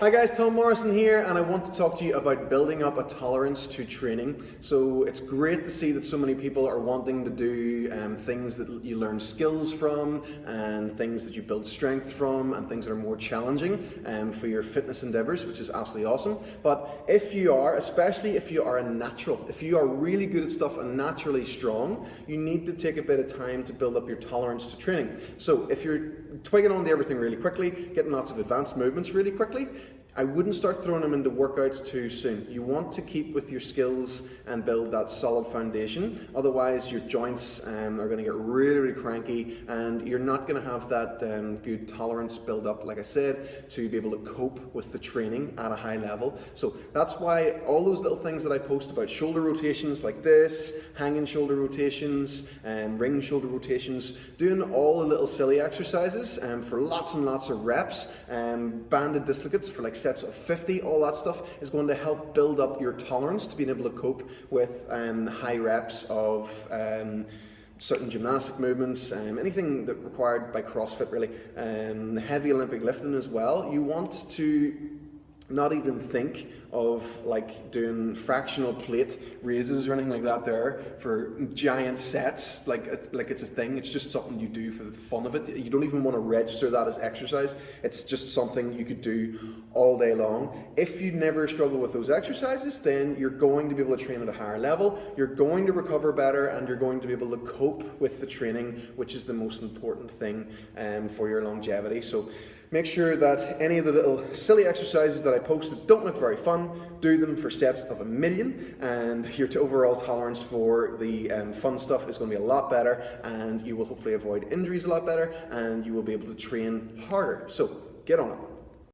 Hi guys, Tom Morrison here, and I want to talk to you about building up a tolerance to training. So it's great to see that so many people are wanting to do things that you learn skills from, and things that you build strength from, and things that are more challenging for your fitness endeavors, which is absolutely awesome. But if you are, especially if you are a natural, if you are really good at stuff and naturally strong, you need to take a bit of time to build up your tolerance to training. So if you're twigging onto everything really quickly, getting lots of advanced movements really quickly, I wouldn't start throwing them into workouts too soon. You want to keep with your skills and build that solid foundation. Otherwise, your joints are going to get really cranky, and you're not going to have that good tolerance build up, like I said, to be able to cope with the training at a high level. So that's why all those little things that I post about shoulder rotations like this, hanging shoulder rotations, ring shoulder rotations, doing all the little silly exercises for lots and lots of reps, banded dislocates for like sets of 50, all that stuff is going to help build up your tolerance to being able to cope with high reps of certain gymnastic movements, anything that required by CrossFit really, heavy Olympic lifting as well. You want to not even think of like doing fractional plate raises or anything like that there for giant sets, like it's a thing. It's just something you do for the fun of it. You don't even want to register that as exercise. It's just something you could do all day long. If you never struggle with those exercises, then you're going to be able to train at a higher level, you're going to recover better, and you're going to be able to cope with the training, which is the most important thing for your longevity. So make sure that any of the little silly exercises that I post that don't look very fun, do them for sets of 1,000,000, and your overall tolerance for the fun stuff is going to be a lot better, and you will hopefully avoid injuries a lot better, and you will be able to train harder. So get on it.